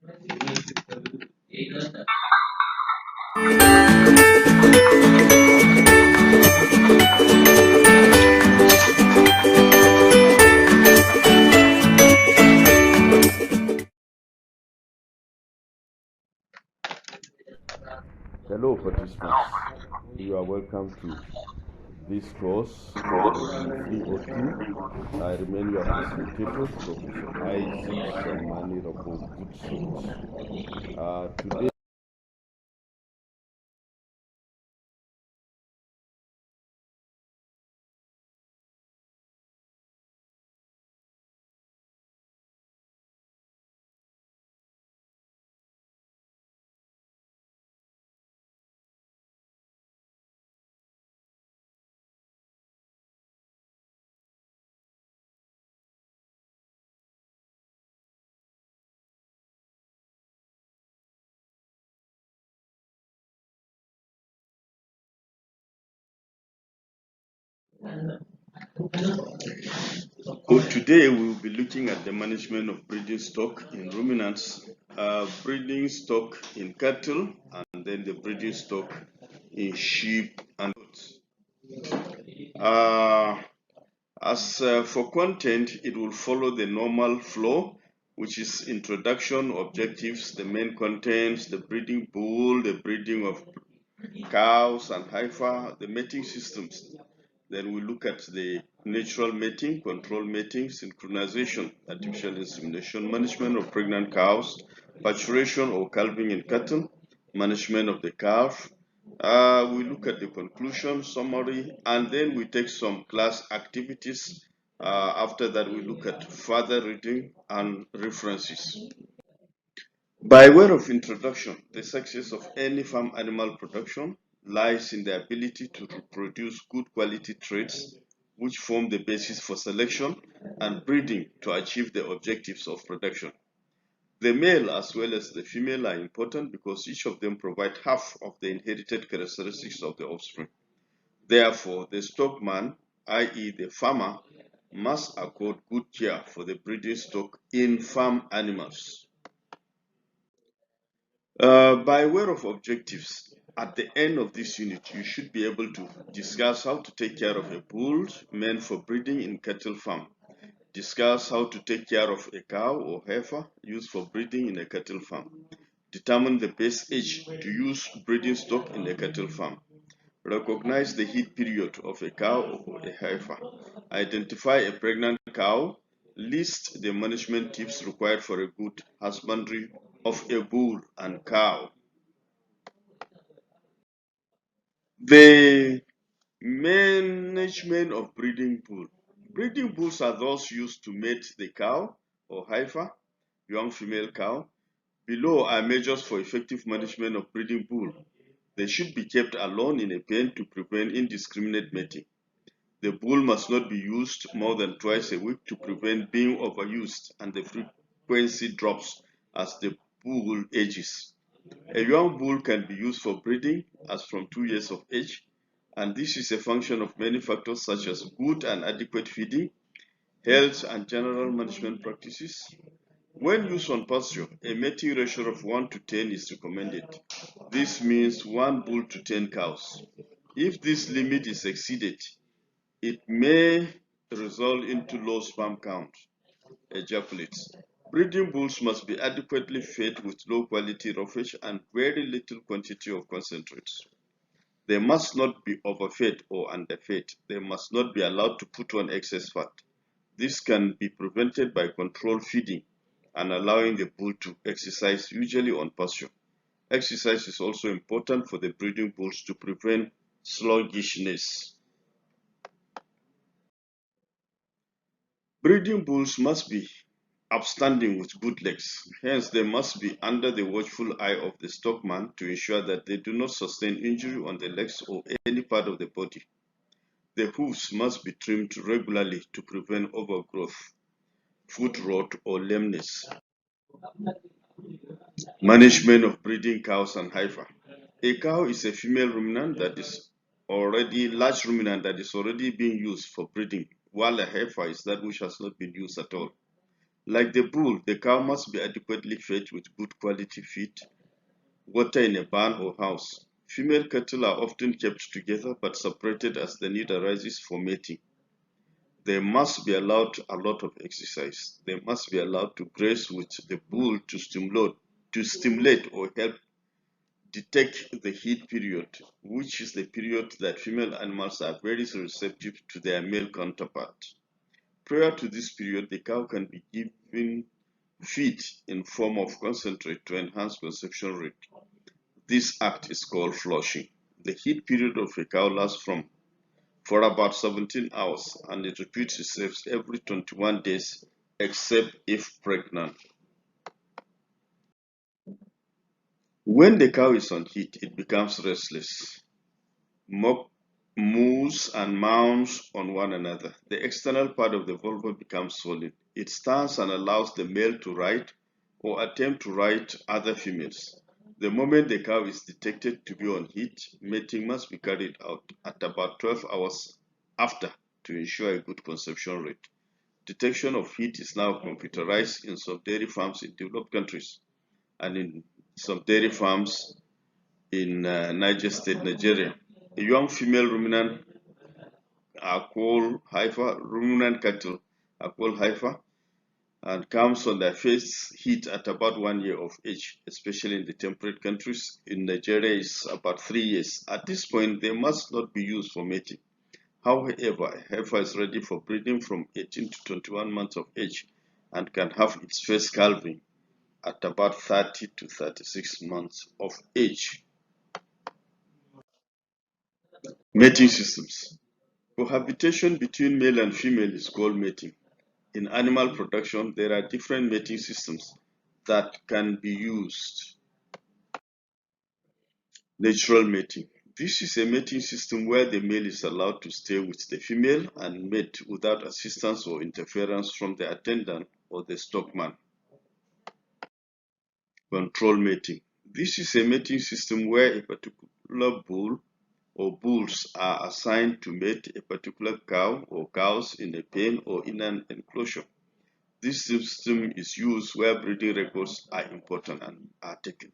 Hello, participants. You are welcome to this course in 302. I remain your facilitator, Professor Isaac Shamani Rabo Goodsongs. Today, today we will be looking at the management of breeding stock in ruminants, breeding stock in cattle, and then the breeding stock in sheep and goats. For content, it will follow the normal flow, which is introduction, objectives, the main contents, the breeding bull, the breeding of cows and heifer, the mating systems. Then we look at the natural mating, control mating, synchronization, artificial insemination, management of pregnant cows, pasteurization or calving in cattle, management of the calf. We look at the conclusion, summary, and then we take some class activities. After that, we look at further reading and references. By way of introduction, the success of any farm animal production lies in the ability to reproduce good quality traits which form the basis for selection and breeding to achieve the objectives of production. The male as well as the female are important because each of them provide half of the inherited characteristics of the offspring. Therefore, the stockman, i.e. the farmer, must accord good care for the breeding stock in farm animals. By way of objectives, at the end of this unit, you should be able to discuss how to take care of a bull meant for breeding in cattle farm. Discuss how to take care of a cow or heifer used for breeding in a cattle farm. Determine the best age to use breeding stock in a cattle farm. Recognize the heat period of a cow or a heifer. Identify a pregnant cow. List the management tips required for a good husbandry of a bull and cow. The management of breeding bull. Breeding bulls are those used to mate the cow or heifer, young female cow. Below are measures for effective management of breeding bull. They should be kept alone in a pen to prevent indiscriminate mating. The bull must not be used more than twice a week to prevent being overused and the frequency drops as the bull ages. A young bull can be used for breeding as from 2 years of age, and this is a function of many factors such as good and adequate feeding, health and general management practices. When used on pasture, a mating ratio of 1 to 10 is recommended. This means 1 bull to 10 cows. If this limit is exceeded, it may result into low sperm count, ejaculates. Breeding bulls must be adequately fed with low quality roughage and very little quantity of concentrates. They must not be overfed or underfed. They must not be allowed to put on excess fat. This can be prevented by controlled feeding and allowing the bull to exercise, usually on pasture. Exercise is also important for the breeding bulls to prevent sluggishness. Breeding bulls must be upstanding with good legs. Hence, they must be under the watchful eye of the stockman to ensure that they do not sustain injury on the legs or any part of the body. The hooves must be trimmed regularly to prevent overgrowth, foot rot, or lameness. Management of breeding cows and heifer. A cow is a female ruminant that is large ruminant that is already being used for breeding, while a heifer is that which has not been used at all. Like the bull, the cow must be adequately fed with good quality feed, water in a barn or house. Female cattle are often kept together but separated as the need arises for mating. They must be allowed a lot of exercise. They must be allowed to graze with the bull to stimulate or help detect the heat period, which is the period that female animals are very receptive to their male counterpart. Prior to this period, the cow can be given feed in form of concentrate to enhance conception rate. This act is called flushing. The heat period of a cow lasts for about 17 hours and it repeats itself every 21 days except if pregnant. When the cow is on heat, it becomes restless, moves and mounts on one another. The external part of the vulva becomes swollen. It stands and allows the male to ride or attempt to ride other females. The moment the cow is detected to be on heat, mating must be carried out at about 12 hours after to ensure a good conception rate. Detection of heat is now computerized in some dairy farms in developed countries and in some dairy farms in Niger State, Nigeria. A young female ruminant ruminant cattle are called heifer and comes on their first heat at about 1 year of age, especially in the temperate countries. In Nigeria, it's about 3 years. At this point, they must not be used for mating. However, a heifer is ready for breeding from 18 to 21 months of age and can have its first calving at about 30 to 36 months of age. Mating systems. Cohabitation between male and female is called mating. In animal production, there are different mating systems that can be used. Natural mating. This is a mating system where the male is allowed to stay with the female and mate without assistance or interference from the attendant or the stockman. Control mating. This is a mating system where a particular bull or bulls are assigned to mate a particular cow or cows in a pen or in an enclosure. This system is used where breeding records are important and are taken.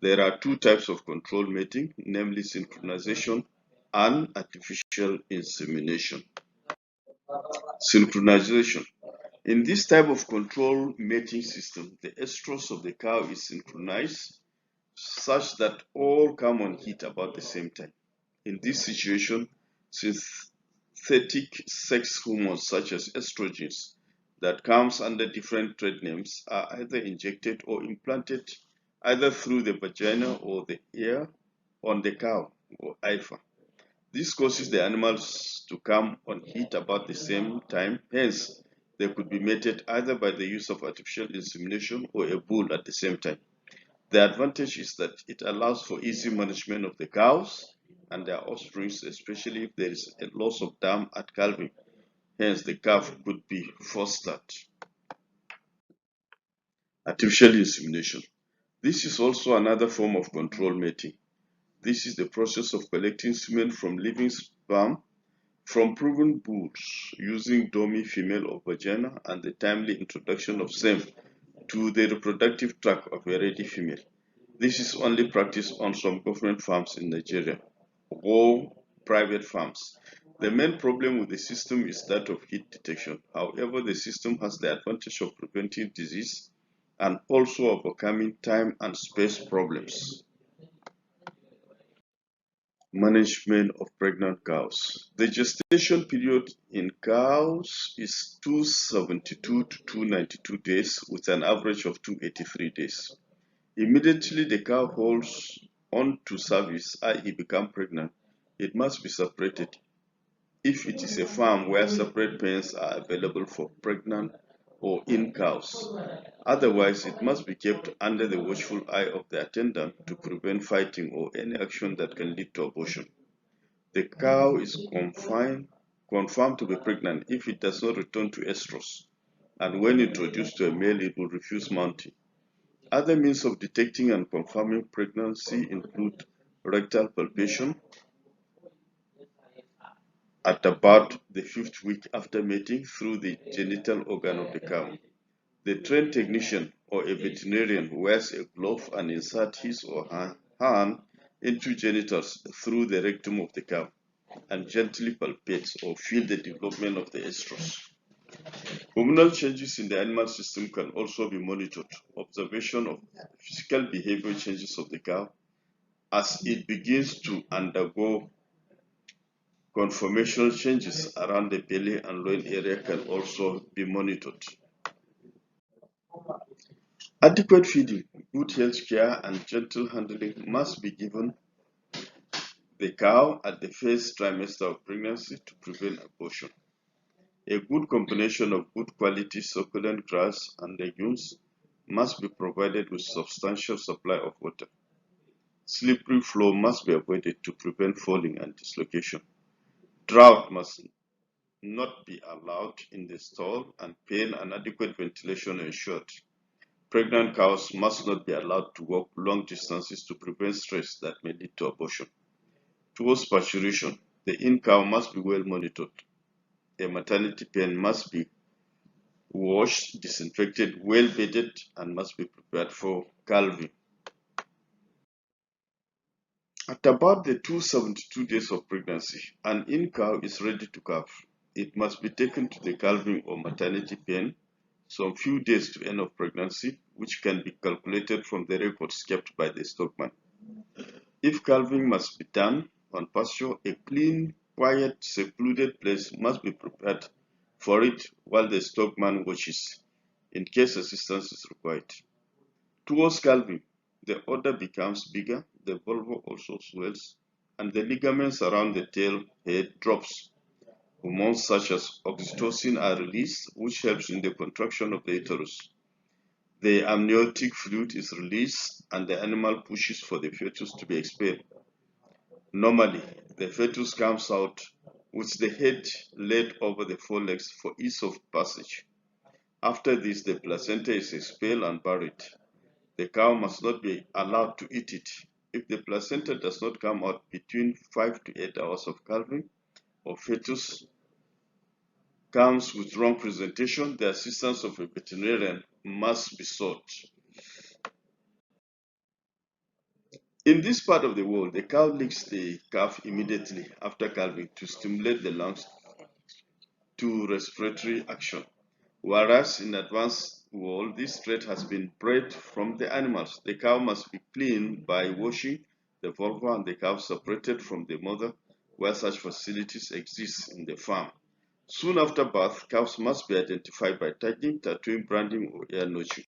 There are two types of control mating, namely synchronization and artificial insemination. Synchronization. In this type of control mating system, the estrus of the cow is synchronized such that all come on heat about the same time. In this situation, synthetic sex hormones such as estrogens that comes under different trade names are either injected or implanted either through the vagina or the ear on the cow or heifer. This causes the animals to come on heat about the same time, hence they could be mated either by the use of artificial insemination or a bull at the same time. The advantage is that it allows for easy management of the cows and their offspring, especially if there is a loss of dam at calving. Hence, the calf could be fostered. Artificial insemination. This is also another form of control mating. This is the process of collecting semen from living sperm from proven bulls using dummy female or vagina and the timely introduction of same to the reproductive tract of a ready female. This is only practiced on some government farms in Nigeria or private farms. The main problem with the system is that of heat detection. However, the system has the advantage of preventing disease and also overcoming time and space problems. Management of pregnant cows. The gestation period in cows is 272 to 292 days with an average of 283 days. Immediately the cow holds on to service, i.e. become pregnant, it must be separated if it is a farm where separate pens are available for pregnant or in cows. Otherwise, it must be kept under the watchful eye of the attendant to prevent fighting or any action that can lead to abortion. The cow is confirmed to be pregnant if it does not return to estrus, and when introduced to a male, it will refuse mounting. Other means of detecting and confirming pregnancy include rectal palpation at about the 5th week after mating through the genital organ of the cow. The trained technician or a veterinarian wears a glove and inserts his or her hand into genitals through the rectum of the cow and gently palpates or feel the development of the estrus. Hormonal changes in the animal system can also be monitored. Observation of physical behavior changes of the cow as it begins to undergo conformational changes around the belly and loin area can also be monitored. Adequate feeding, good health care, and gentle handling must be given the cow at the first trimester of pregnancy to prevent abortion. A good combination of good quality succulent grass and legumes must be provided with substantial supply of water. Slippery floor must be avoided to prevent falling and dislocation. Drought must not be allowed in the stall, and pen and adequate ventilation ensured. Pregnant cows must not be allowed to walk long distances to prevent stress that may lead to abortion. Towards pasteurization, the in-cow must be well monitored. A maternity pen must be washed, disinfected, well bedded, and must be prepared for calving. At about the 272 days of pregnancy, an in-cow is ready to calve. It must be taken to the calving or maternity pen some few days to end of pregnancy, which can be calculated from the records kept by the stockman. If calving must be done on pasture, a clean, quiet, secluded place must be prepared for it while the stockman watches, in case assistance is required. Towards calving, the udder becomes bigger, the vulva also swells, and the ligaments around the tail head drops. Hormones such as oxytocin are released, which helps in the contraction of the uterus. The amniotic fluid is released, and the animal pushes for the fetus to be expelled. Normally, the fetus comes out with the head laid over the forelegs for ease of passage. After this, the placenta is expelled and buried. The cow must not be allowed to eat it. If the placenta does not come out between 5 to 8 hours of calving, or fetus comes with wrong presentation, the assistance of a veterinarian must be sought. In this part of the world, the cow licks the calf immediately after calving to stimulate the lungs to respiratory action, whereas in advanced world, this trait has been bred from the animals. The cow must be cleaned by washing the vulva and the calf separated from the mother, where such facilities exist in the farm. Soon after birth, calves must be identified by tagging, tattooing, branding, or ear notching.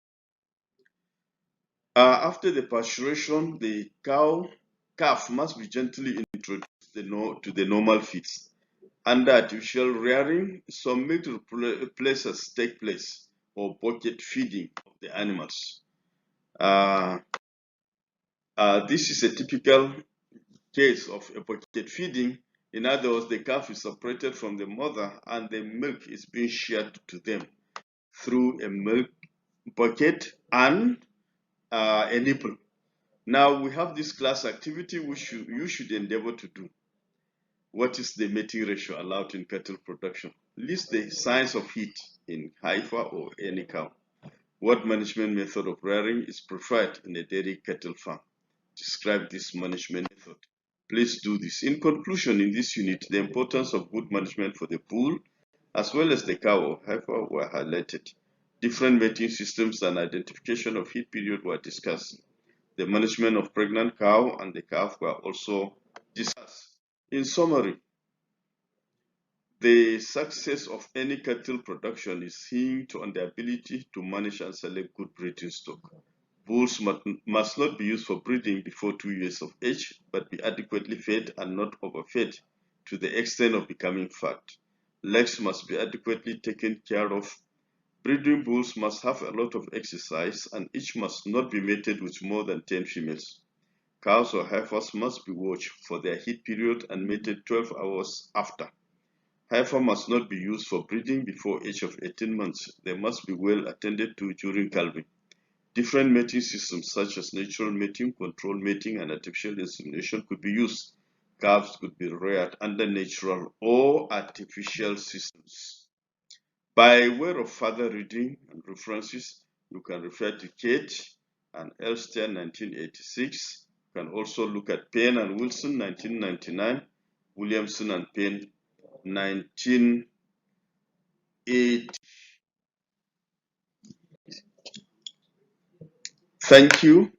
After the pasteurization, the calf must be gently introduced to the normal feeds. Under artificial rearing, some milk replacers take place, or bucket feeding of the animals. This is a typical case of a bucket feeding. In other words, the calf is separated from the mother and the milk is being shared to them through a milk bucket and a nipple. Now we have this class activity which you should endeavor to do. What is the mating ratio allowed in cattle production? List the signs of heat in heifer or any cow. What management method of rearing is preferred in a dairy cattle farm? Describe this management method. Please do this. In conclusion, in this unit, the importance of good management for the bull as well as the cow or heifer were highlighted. Different mating systems and identification of heat period were discussed. The management of pregnant cow and the calf were also discussed. In summary, the success of any cattle production is hinged on the ability to manage and select good breeding stock. Bulls must not be used for breeding before 2 years of age, but be adequately fed and not overfed to the extent of becoming fat. Legs must be adequately taken care of. Breeding bulls must have a lot of exercise, and each must not be mated with more than 10 females. Cows or heifers must be watched for their heat period and mated 12 hours after. Heifer must not be used for breeding before age of 18 months. They must be well attended to during calving. Different mating systems such as natural mating, controlled mating, and artificial insemination could be used. Calves could be reared under natural or artificial systems. By way of further reading and references, you can refer to Kate and Elster 1986. You can also look at Payne and Wilson 1999, Williamson and Payne 1980. Thank you.